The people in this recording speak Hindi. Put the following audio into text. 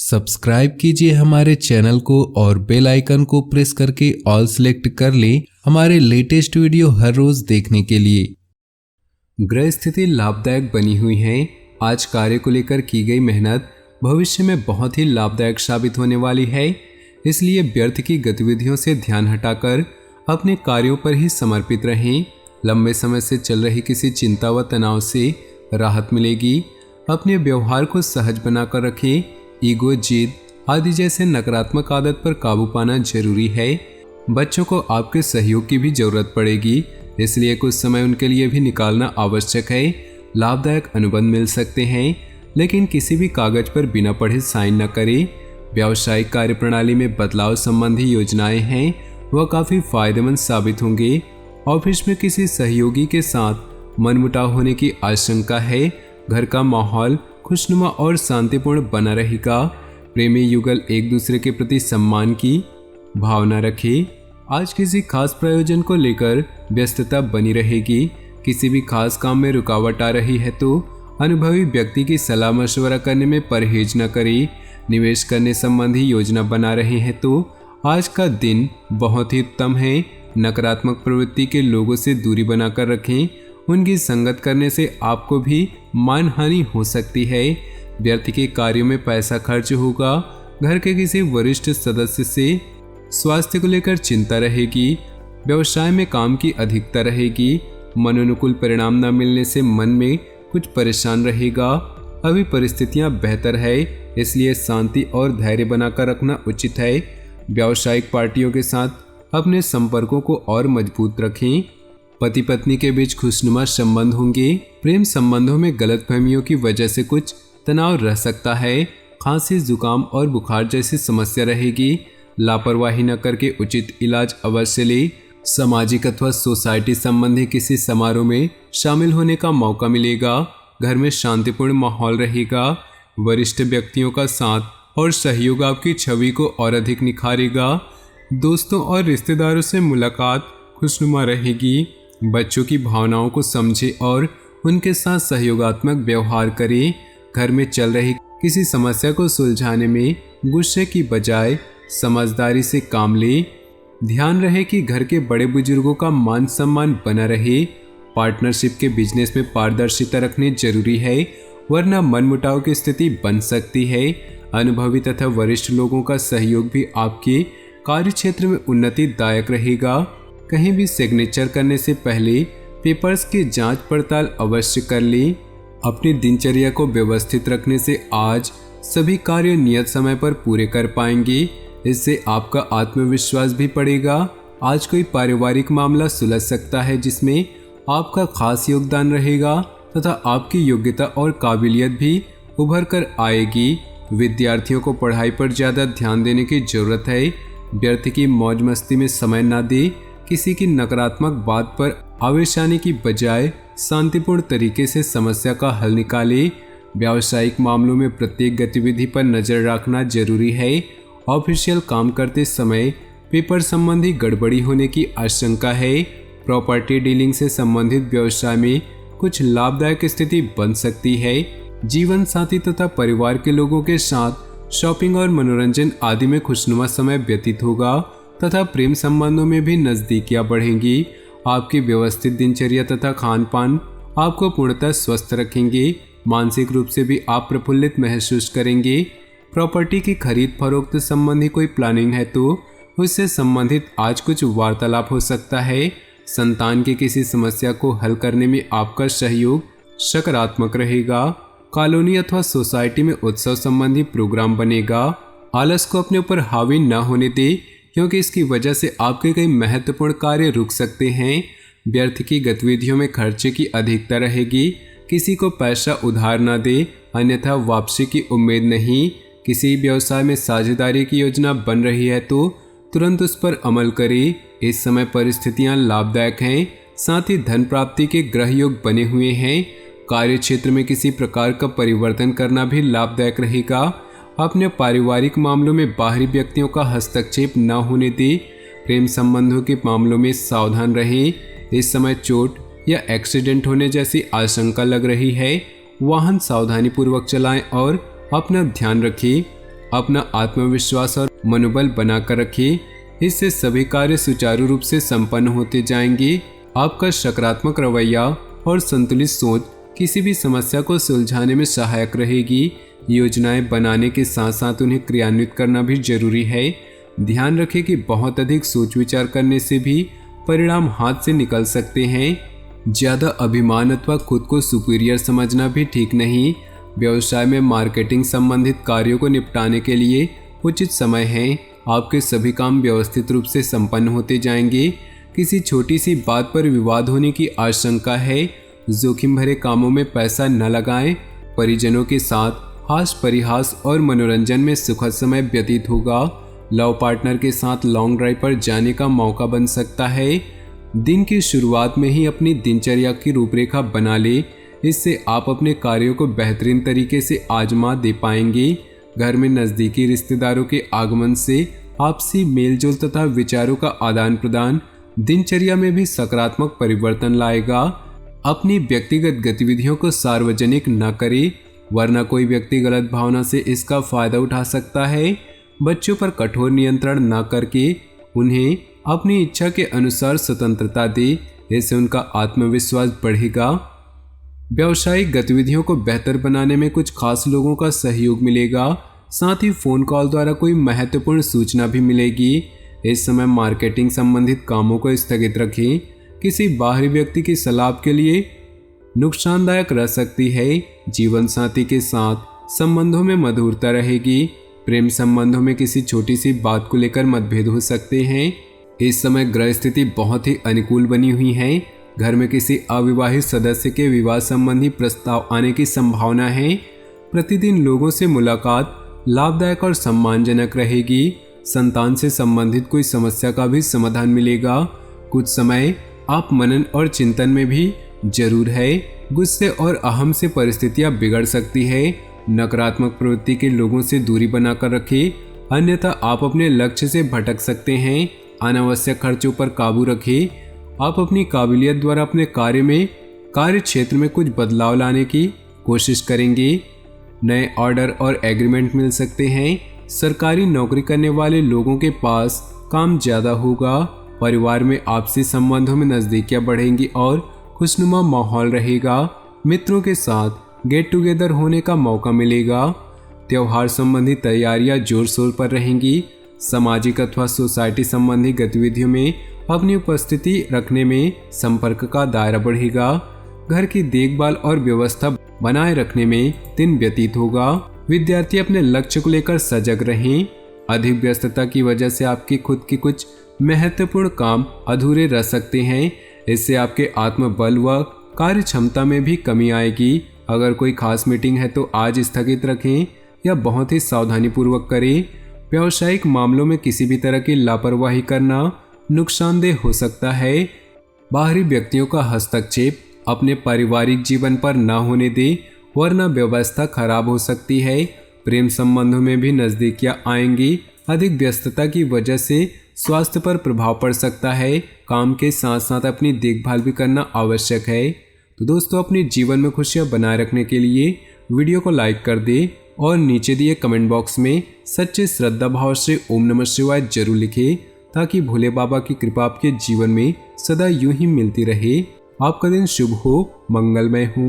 सब्सक्राइब कीजिए हमारे चैनल को और बेल आइकन को प्रेस करके ऑल सेलेक्ट कर लें हमारे लेटेस्ट वीडियो हर रोज देखने के लिए। ग्रह स्थिति लाभदायक बनी हुई है। आज कार्य को लेकर की गई मेहनत भविष्य में बहुत ही लाभदायक साबित होने वाली है, इसलिए व्यर्थ की गतिविधियों से ध्यान हटाकर अपने कार्यों पर ही समर्पित रहें। लंबे समय से चल रही किसी चिंता व तनाव से राहत मिलेगी। अपने व्यवहार को सहज बनाकर रखें। ईगो, जिद आदि जैसे नकारात्मक आदत पर काबू पाना जरूरी है। बच्चों को आपके सहयोग की भी जरूरत पड़ेगी, इसलिए कुछ समय उनके लिए भी निकालना आवश्यक है। लाभदायक अनुबंध मिल सकते हैं, लेकिन किसी भी कागज पर बिना पढ़े साइन न करें। व्यावसायिक कार्यप्रणाली में बदलाव संबंधी योजनाएं हैं, वह काफ़ी फायदेमंद साबित होंगे। ऑफिस में किसी सहयोगी के साथ मनमुटाव होने की आशंका है। घर का माहौल खुशनुमा और शांतिपूर्ण बना रहेगा। प्रेमी युगल एक दूसरे के प्रति सम्मान की भावना रखें। आज किसी खास प्रयोजन को लेकर व्यस्तता बनी रहेगी। किसी भी खास काम में रुकावट आ रही है तो अनुभवी व्यक्ति की सलाह मशवरा करने में परहेज न करें। निवेश करने संबंधी योजना बना रहे हैं तो आज का दिन बहुत ही उत्तम है। नकारात्मक प्रवृत्ति के लोगों से दूरी बनाकर रखें। उनकी संगत करने से आपको भी मानहानि हो सकती है। व्यर्थ के कार्यों में पैसा खर्च होगा। घर के किसी वरिष्ठ सदस्य से स्वास्थ्य को लेकर चिंता रहेगी। व्यवसाय में काम की अधिकता रहेगी। मनोनुकूल परिणाम न मिलने से मन में कुछ परेशान रहेगा। अभी परिस्थितियां बेहतर है, इसलिए शांति और धैर्य बनाकर रखना उचित है। व्यावसायिक पार्टियों के साथ अपने संपर्कों को और मजबूत रखें। पति पत्नी के बीच खुशनुमा संबंध होंगे। प्रेम संबंधों में गलतफहमियों की वजह से कुछ तनाव रह सकता है। खांसी, जुकाम और बुखार जैसी समस्या रहेगी। लापरवाही न करके उचित इलाज अवश्य ले। सामाजिक अथवा सोसाइटी संबंधी किसी समारोह में शामिल होने का मौका मिलेगा। घर में शांतिपूर्ण माहौल रहेगा। वरिष्ठ व्यक्तियों का साथ और सहयोग आपकी छवि को और अधिक निखारेगा। दोस्तों और रिश्तेदारों से मुलाकात खुशनुमा रहेगी। बच्चों की भावनाओं को समझे और उनके साथ सहयोगात्मक व्यवहार करें। घर में चल रही किसी समस्या को सुलझाने में गुस्से की बजाय समझदारी से काम लें। ध्यान रहे कि घर के बड़े बुजुर्गों का मान सम्मान बना रहे। पार्टनरशिप के बिजनेस में पारदर्शिता रखनी जरूरी है, वरना मनमुटाव की स्थिति बन सकती है। अनुभवी तथा वरिष्ठ लोगों का सहयोग भी आपके कार्य क्षेत्र में उन्नतिदायक रहेगा। कहीं भी सिग्नेचर करने से पहले पेपर्स की जांच पड़ताल अवश्य कर लें। अपनी दिनचर्या को व्यवस्थित रखने से आज सभी कार्य नियत समय पर पूरे कर पाएंगे। इससे आपका आत्मविश्वास भी बढ़ेगा। आज कोई पारिवारिक मामला सुलझ सकता है जिसमें आपका खास योगदान रहेगा तथा आपकी योग्यता और काबिलियत भी उभर कर आएगी। विद्यार्थियों को पढ़ाई पर ज़्यादा ध्यान देने की जरूरत है। व्यर्थ की मौज मस्ती में समय न दे। किसी की नकारात्मक बात पर आवेश आने की बजाय शांतिपूर्ण तरीके से समस्या का हल निकालें। व्यावसायिक मामलों में प्रत्येक गतिविधि पर नजर रखना जरूरी है। ऑफिशियल काम करते समय पेपर संबंधी गड़बड़ी होने की आशंका है। प्रॉपर्टी डीलिंग से संबंधित व्यवसाय में कुछ लाभदायक स्थिति बन सकती है। जीवन साथी तथा परिवार के लोगों के साथ शॉपिंग और मनोरंजन आदि में खुशनुमा समय व्यतीत होगा तथा प्रेम संबंधों में भी नजदीकियां बढ़ेंगी। आपकी व्यवस्थित दिनचर्या तथा खान पान आपको पूर्णतः स्वस्थ रखेंगे। मानसिक रूप से भी आप प्रफुल्लित महसूस करेंगे। प्रॉपर्टी की खरीद फरोख्त संबंधी कोई प्लानिंग है तो उससे संबंधित आज कुछ वार्तालाप हो सकता है। संतान की किसी समस्या को हल करने में आपका सहयोग सकारात्मक रहेगा। कॉलोनी अथवा सोसाइटी में उत्सव संबंधी प्रोग्राम बनेगा। आलस को अपने ऊपर हावी न होने दे, क्योंकि इसकी वजह से आपके कई महत्वपूर्ण कार्य रुक सकते हैं। व्यर्थ की गतिविधियों में खर्चे की अधिकता रहेगी। किसी को पैसा उधार न दे, अन्यथा वापसी की उम्मीद नहीं। किसी व्यवसाय में साझेदारी की योजना बन रही है तो तुरंत उस पर अमल करें। इस समय परिस्थितियां लाभदायक हैं। साथ ही धन प्राप्ति के ग्रह योग बने हुए हैं। कार्य क्षेत्र में किसी प्रकार का परिवर्तन करना भी लाभदायक रहेगा। अपने पारिवारिक मामलों में बाहरी व्यक्तियों का हस्तक्षेप न होने दें। प्रेम संबंधों के मामलों में सावधान रहें। इस समय चोट या एक्सीडेंट होने जैसी आशंका लग रही है। वाहन सावधानी पूर्वक चलाएं और अपना ध्यान रखें। अपना आत्मविश्वास और मनोबल बनाकर रखें। इससे सभी कार्य सुचारू रूप से संपन्न होते जाएंगे। आपका सकारात्मक रवैया और संतुलित सोच किसी भी समस्या को सुलझाने में सहायक रहेगी। योजनाएं बनाने के साथ साथ उन्हें क्रियान्वित करना भी जरूरी है। ध्यान रखें कि बहुत अधिक सोच विचार करने से भी परिणाम हाथ से निकल सकते हैं। ज़्यादा अभिमान अथवा खुद को सुपीरियर समझना भी ठीक नहीं। व्यवसाय में मार्केटिंग संबंधित कार्यों को निपटाने के लिए उचित समय है। आपके सभी काम व्यवस्थित रूप से संपन्न होते जाएंगे। किसी छोटी सी बात पर विवाद होने की आशंका है। जोखिम भरे कामों में पैसा न लगाएं। परिजनों के साथ हास परिहास और मनोरंजन में सुखद समय व्यतीत होगा। लव पार्टनर के साथ लॉन्ग ड्राइव पर जाने का मौका बन सकता है। दिन की शुरुआत में ही अपनी दिनचर्या की रूपरेखा बना ले। इससे आप अपने कार्यों को बेहतरीन तरीके से आजमा दे पाएंगे। घर में नज़दीकी रिश्तेदारों के आगमन से आपसी मेलजोल तथा विचारों का आदान प्रदान दिनचर्या में भी सकारात्मक परिवर्तन लाएगा। अपनी व्यक्तिगत गतिविधियों को सार्वजनिक न करें, वरना कोई व्यक्ति गलत भावना से इसका फायदा उठा सकता है। बच्चों पर कठोर नियंत्रण न करके उन्हें अपनी इच्छा के अनुसार स्वतंत्रता दे। इससे उनका आत्मविश्वास बढ़ेगा। व्यावसायिक गतिविधियों को बेहतर बनाने में कुछ खास लोगों का सहयोग मिलेगा। साथ ही फोन कॉल द्वारा कोई महत्वपूर्ण सूचना भी मिलेगी। इस समय मार्केटिंग संबंधित कामों को स्थगित रखें। किसी बाहरी व्यक्ति की सलाह के लिए नुकसानदायक रह सकती है। जीवन साथी के साथ संबंधों में मधुरता रहेगी। प्रेम संबंधों में किसी छोटी सी बात को लेकर मतभेद हो सकते हैं। इस समय ग्रह स्थिति बहुत ही अनुकूल बनी हुई है। घर में किसी अविवाहित सदस्य के विवाह संबंधी प्रस्ताव आने की संभावना है। प्रतिदिन लोगों से मुलाकात लाभदायक और सम्मानजनक रहेगी। संतान से संबंधित कोई समस्या का भी समाधान मिलेगा। कुछ समय आप मनन और चिंतन में भी जरूर है। गुस्से और अहम से परिस्थितियां बिगड़ सकती है। नकारात्मक प्रवृत्ति के लोगों से दूरी बनाकर रखें, अन्यथा आप अपने लक्ष्य से भटक सकते हैं। अनावश्यक खर्चों पर काबू रखें। आप अपनी काबिलियत द्वारा अपने कार्य क्षेत्र में कुछ बदलाव लाने की कोशिश करेंगे। नए ऑर्डर और एग्रीमेंट मिल सकते हैं। सरकारी नौकरी करने वाले लोगों के पास काम ज़्यादा होगा। परिवार में आपसी संबंधों में नज़दीकियाँ बढ़ेंगी और खुशनुमा माहौल रहेगा। मित्रों के साथ गेट टुगेदर होने का मौका मिलेगा। त्यौहार संबंधी तैयारियां जोर शोर पर रहेंगी। सामाजिक अथवा सोसाइटी संबंधी गतिविधियों में अपनी उपस्थिति रखने में संपर्क का दायरा बढ़ेगा। घर की देखभाल और व्यवस्था बनाए रखने में दिन व्यतीत होगा। विद्यार्थी अपने लक्ष्य को लेकर सजग रहें। अधिक व्यस्तता की वजह से आपके खुद के कुछ महत्वपूर्ण काम अधूरे रह सकते हैं। इससे आपके आत्मबल व कार्य क्षमता में भी कमी आएगी। अगर कोई खास मीटिंग है तो आज स्थगित रखें या बहुत ही सावधानी पूर्वक करें। व्यावसायिक मामलों में किसी भी तरह की लापरवाही करना नुकसानदेह हो सकता है। बाहरी व्यक्तियों का हस्तक्षेप अपने पारिवारिक जीवन पर न होने दें, वरना व्यवस्था खराब हो सकती है। प्रेम संबंधों में भी नज़दीकियां आएंगी। अधिक व्यस्तता की वजह से स्वास्थ्य पर प्रभाव पड़ सकता है। काम के साथ साथ अपनी देखभाल भी करना आवश्यक है। तो दोस्तों, अपने जीवन में खुशियां बनाए रखने के लिए वीडियो को लाइक कर दें और नीचे दिए कमेंट बॉक्स में सच्चे श्रद्धा भाव से ओम नमः शिवाय जरूर लिखें, ताकि भोले बाबा की कृपा आपके जीवन में सदा यूं ही मिलती रहे। आपका दिन शुभ हो, मंगलमय हो।